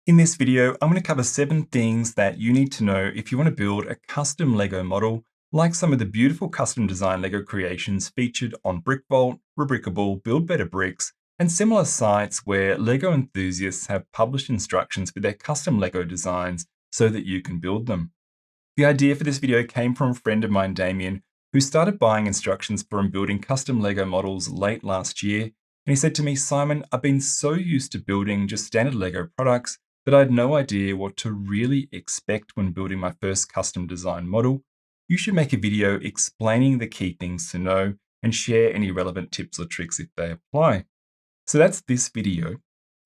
In this video, I'm going to cover 7 things that you need to know if you want to build a custom Lego model, like some of the beautiful custom design Lego creations featured on BrickVault, Rebrickable, Build Better Bricks, and similar sites where Lego enthusiasts have published instructions for their custom Lego designs so that you can build them. The idea for this video came from a friend of mine, Damien, who started buying instructions for and building custom Lego models late last year. And he said to me, "Simon, I've been so used to building just standard Lego products that I had no idea what to really expect when building my first custom design model. You should make a video explaining the key things to know and share any relevant tips or tricks if they apply." So that's this video.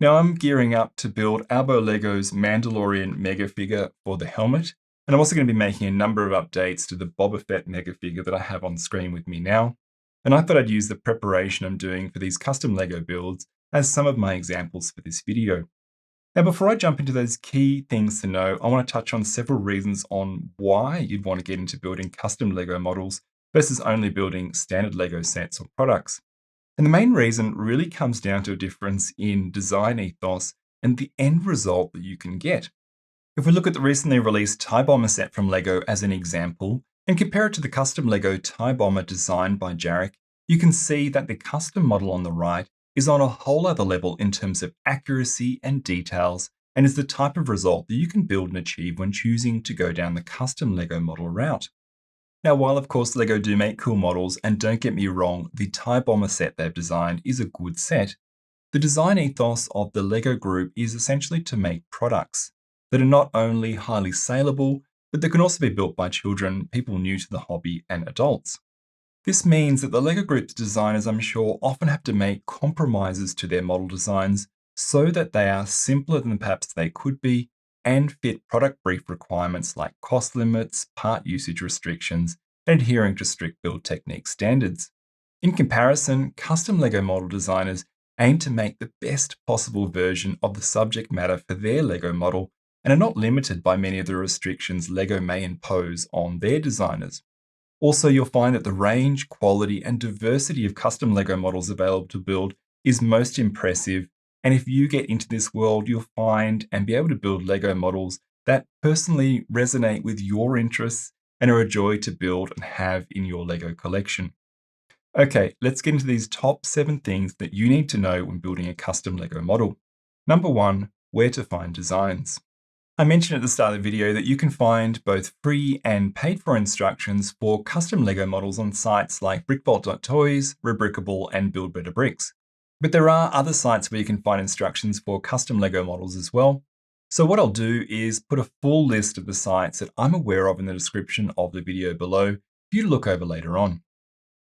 Now I'm gearing up to build Albo Lego's Mandalorian Mega Figure for the helmet, and I'm also going to be making a number of updates to the Boba Fett Mega Figure that I have on screen with me now. And I thought I'd use the preparation I'm doing for these custom Lego builds as some of my examples for this video. Now, before I jump into those key things to know, I want to touch on several reasons on why you'd want to get into building custom Lego models versus only building standard Lego sets or products. And the main reason really comes down to a difference in design ethos and the end result that you can get. If we look at the recently released TIE Bomber set from Lego as an example, and compare it to the custom Lego TIE Bomber designed by Jarek, you can see that the custom model on the right is on a whole other level in terms of accuracy and details, and is the type of result that you can build and achieve when choosing to go down the custom Lego model route. Now, while of course Lego do make cool models, and don't get me wrong, the TIE Bomber set they've designed is a good set, the design ethos of the Lego group is essentially to make products that are not only highly saleable, but that can also be built by children, people new to the hobby, and adults. This means that the Lego Group's designers, I'm sure, often have to make compromises to their model designs so that they are simpler than perhaps they could be and fit product brief requirements like cost limits, part usage restrictions, and adhering to strict build technique standards. In comparison, custom Lego model designers aim to make the best possible version of the subject matter for their Lego model and are not limited by many of the restrictions Lego may impose on their designers. Also, you'll find that the range, quality, and diversity of custom Lego models available to build is most impressive. And if you get into this world, you'll find and be able to build Lego models that personally resonate with your interests and are a joy to build and have in your Lego collection. Okay, let's get into these top 7 things that you need to know when building a custom Lego model. Number 1, where to find designs. I mentioned at the start of the video that you can find both free and paid-for instructions for custom Lego models on sites like brickvault.toys, Rebrickable, and Build Better Bricks. But there are other sites where you can find instructions for custom Lego models as well. So what I'll do is put a full list of the sites that I'm aware of in the description of the video below for you to look over later on.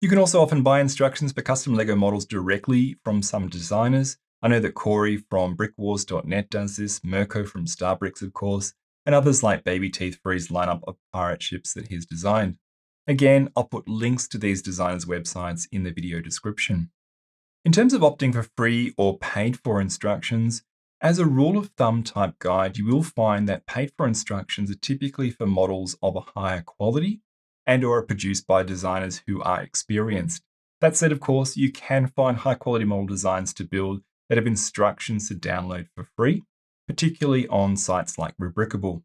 You can also often buy instructions for custom Lego models directly from some designers. I know that Corey from brickwars.net does this, Mirko from Starbricks, of course, and others like Baby Teeth for his lineup of pirate ships that he's designed. Again, I'll put links to these designers' websites in the video description. In terms of opting for free or paid-for instructions, as a rule of thumb type guide, you will find that paid-for instructions are typically for models of a higher quality and or are produced by designers who are experienced. That said, of course, you can find high-quality model designs to build that have instructions to download for free, particularly on sites like Rebrickable.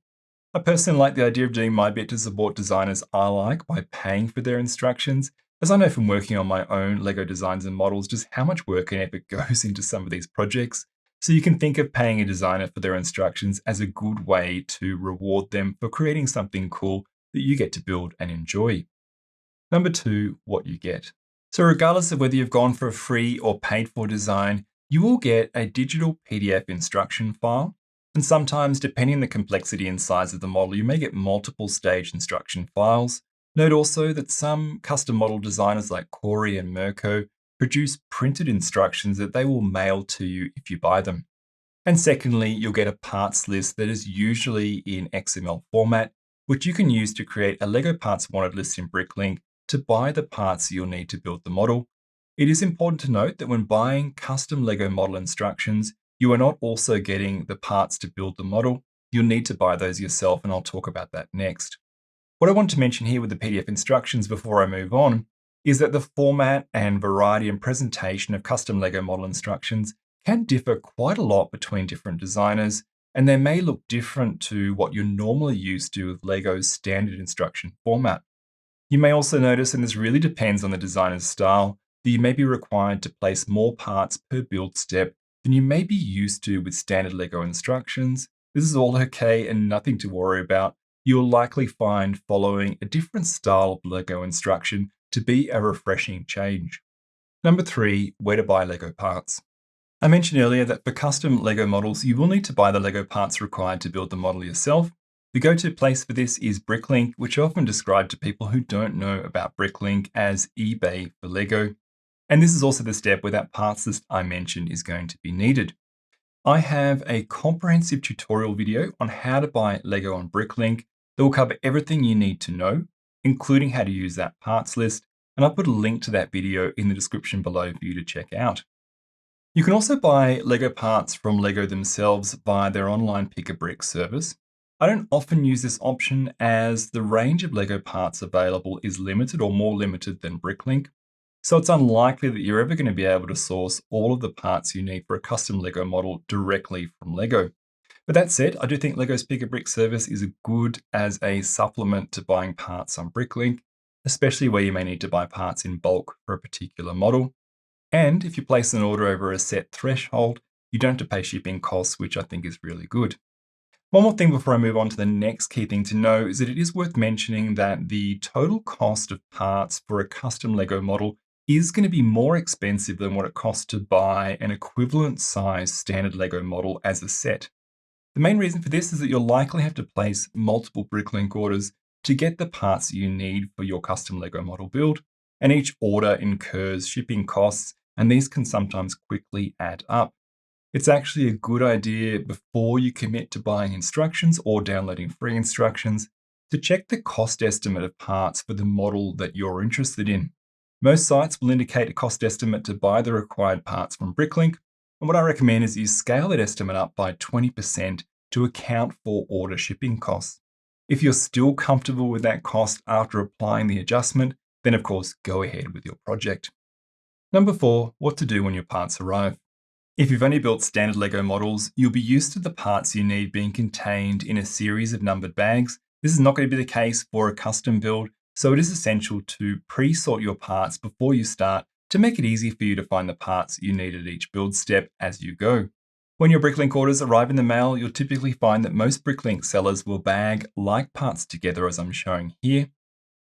I personally like the idea of doing my bit to support designers I like by paying for their instructions, as I know from working on my own Lego designs and models just how much work and effort goes into some of these projects. So you can think of paying a designer for their instructions as a good way to reward them for creating something cool that you get to build and enjoy. Number 2, what you get. So regardless of whether you've gone for a free or paid for design, you will get a digital PDF instruction file, and sometimes, depending on the complexity and size of the model, you may get multiple stage instruction files. Note also that some custom model designers like Corey and Mirko produce printed instructions that they will mail to you if you buy them. And secondly, you'll get a parts list that is usually in XML format, which you can use to create a Lego parts wanted list in BrickLink to buy the parts you'll need to build the model. It is important to note that when buying custom Lego model instructions, you are not also getting the parts to build the model. You'll need to buy those yourself, and I'll talk about that next. What I want to mention here with the PDF instructions before I move on is that the format and variety and presentation of custom Lego model instructions can differ quite a lot between different designers, and they may look different to what you're normally used to with Lego's standard instruction format. You may also notice, and this really depends on the designer's style, that you may be required to place more parts per build step than you may be used to with standard Lego instructions. This is all okay and nothing to worry about. You'll likely find following a different style of Lego instruction to be a refreshing change. Number 3, where to buy Lego parts. I mentioned earlier that for custom Lego models, you will need to buy the Lego parts required to build the model yourself. The go-to place for this is BrickLink, which I often describe to people who don't know about BrickLink as eBay for Lego. And this is also the step where that parts list I mentioned is going to be needed. I have a comprehensive tutorial video on how to buy Lego on BrickLink that will cover everything you need to know, including how to use that parts list, and I'll put a link to that video in the description below for you to check out. You can also buy Lego parts from Lego themselves via their online Pick-a-Brick service. I don't often use this option as the range of Lego parts available is limited or more limited than BrickLink, so it's unlikely that you're ever going to be able to source all of the parts you need for a custom Lego model directly from Lego. But that said, I do think Lego's Pick-a-Brick service is good as a supplement to buying parts on BrickLink, especially where you may need to buy parts in bulk for a particular model. And if you place an order over a set threshold, you don't have to pay shipping costs, which I think is really good. One more thing before I move on to the next key thing to know is that it is worth mentioning that the total cost of parts for a custom Lego model is going to be more expensive than what it costs to buy an equivalent size standard Lego model as a set. The main reason for this is that you'll likely have to place multiple BrickLink orders to get the parts you need for your custom Lego model build, and each order incurs shipping costs, and these can sometimes quickly add up. It's actually a good idea before you commit to buying instructions or downloading free instructions to check the cost estimate of parts for the model that you're interested in. Most sites will indicate a cost estimate to buy the required parts from BrickLink, and what I recommend is you scale that estimate up by 20% to account for order shipping costs. If you're still comfortable with that cost after applying the adjustment, then of course go ahead with your project. Number 4, what to do when your parts arrive. If you've only built standard Lego models, you'll be used to the parts you need being contained in a series of numbered bags. This is not going to be the case for a custom build, so it is essential to pre-sort your parts before you start to make it easy for you to find the parts you need at each build step as you go. When your BrickLink orders arrive in the mail, you'll typically find that most BrickLink sellers will bag like parts together as I'm showing here.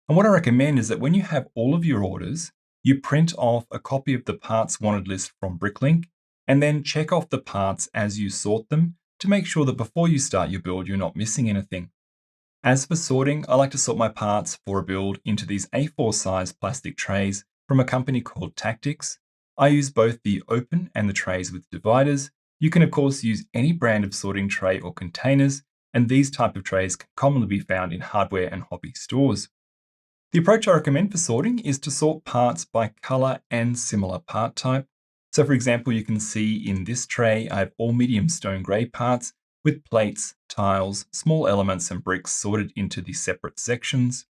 And what I recommend is that when you have all of your orders, you print off a copy of the parts wanted list from BrickLink, and then check off the parts as you sort them to make sure that before you start your build, you're not missing anything. As for sorting, I like to sort my parts for a build into these A4 size plastic trays from a company called Tactics. I use both the open and the trays with dividers. You can of course use any brand of sorting tray or containers, and these type of trays can commonly be found in hardware and hobby stores. The approach I recommend for sorting is to sort parts by color and similar part type. So for example, you can see in this tray, I have all medium stone grey parts with plates, tiles, small elements and bricks sorted into the separate sections.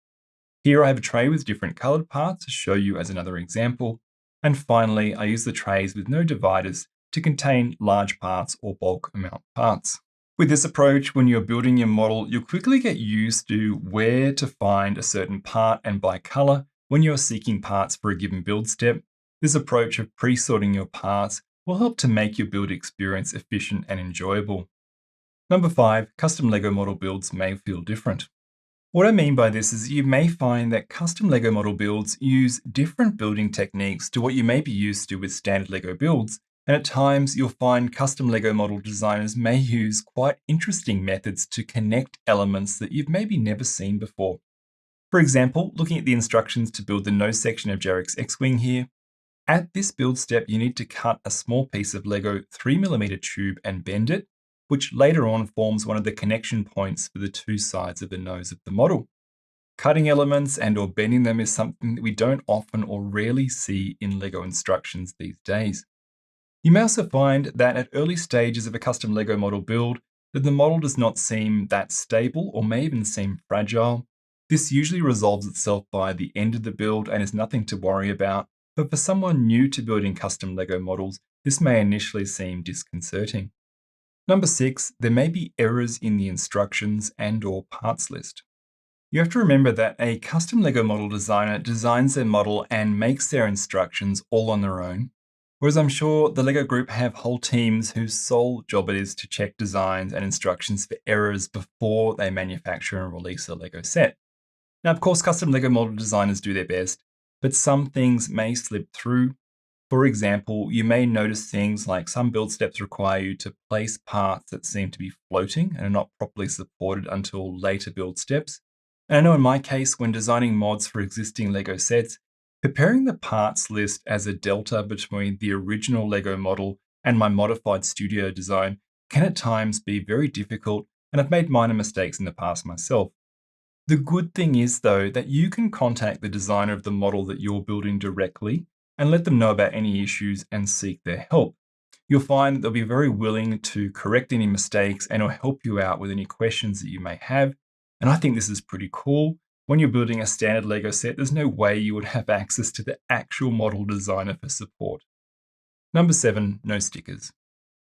Here I have a tray with different coloured parts to show you as another example. And finally, I use the trays with no dividers to contain large parts or bulk amount parts. With this approach, when you're building your model, you'll quickly get used to where to find a certain part and by colour when you're seeking parts for a given build step. This approach of pre-sorting your parts will help to make your build experience efficient and enjoyable. Number 5, custom Lego model builds may feel different. What I mean by this is you may find that custom Lego model builds use different building techniques to what you may be used to with standard Lego builds, and at times you'll find custom Lego model designers may use quite interesting methods to connect elements that you've maybe never seen before. For example, looking at the instructions to build the nose section of Jarek's X-Wing here, at this build step, you need to cut a small piece of Lego 3mm tube and bend it, which later on forms one of the connection points for the two sides of the nose of the model. Cutting elements and or bending them is something that we don't often or rarely see in Lego instructions these days. You may also find that at early stages of a custom Lego model build, that the model does not seem that stable or may even seem fragile. This usually resolves itself by the end of the build and is nothing to worry about. But for someone new to building custom Lego models, this may initially seem disconcerting. Number 6, there may be errors in the instructions and/or parts list. You have to remember that a custom LEGO model designer designs their model and makes their instructions all on their own, whereas I'm sure the LEGO group have whole teams whose sole job it is to check designs and instructions for errors before they manufacture and release a LEGO set. Now, of course, custom LEGO model designers do their best, but some things may slip through. For example, you may notice things like some build steps require you to place parts that seem to be floating and are not properly supported until later build steps. And I know in my case, when designing mods for existing LEGO sets, preparing the parts list as a delta between the original LEGO model and my modified studio design can at times be very difficult, and I've made minor mistakes in the past myself. The good thing is, though, that you can contact the designer of the model that you're building directly and let them know about any issues and seek their help. You'll find that they'll be very willing to correct any mistakes and will help you out with any questions that you may have. And I think this is pretty cool. When you're building a standard LEGO set, there's no way you would have access to the actual model designer for support. Number 7, no stickers.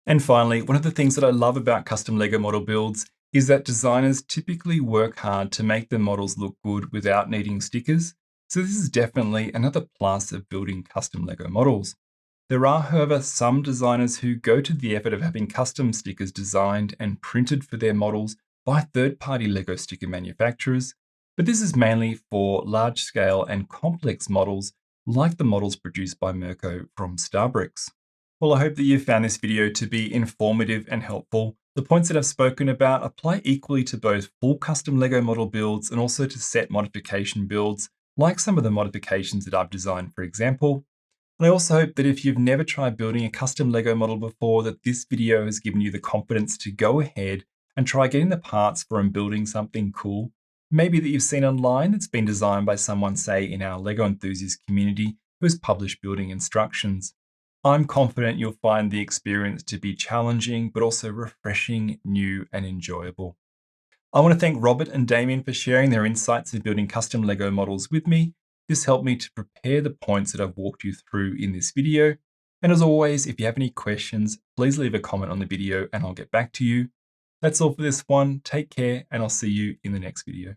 And finally, one of the things that I love about custom LEGO model builds is that designers typically work hard to make their models look good without needing stickers. So this is definitely another plus of building custom LEGO models. There are, however, some designers who go to the effort of having custom stickers designed and printed for their models by third-party LEGO sticker manufacturers, but this is mainly for large-scale and complex models like the models produced by Mirko from Starbricks. Well, I hope that you found this video to be informative and helpful. The points that I've spoken about apply equally to both full custom LEGO model builds and also to set modification builds, like some of the modifications that I've designed, for example. And I also hope that if you've never tried building a custom LEGO model before, that this video has given you the confidence to go ahead and try getting the parts for and building something cool. Maybe that you've seen online that's been designed by someone, say, in our LEGO enthusiast community who has published building instructions. I'm confident you'll find the experience to be challenging, but also refreshing, new, and enjoyable. I want to thank Robert and Damien for sharing their insights in building custom LEGO models with me. This helped me to prepare the points that I've walked you through in this video. And as always, if you have any questions, please leave a comment on the video and I'll get back to you. That's all for this one. Take care, and I'll see you in the next video.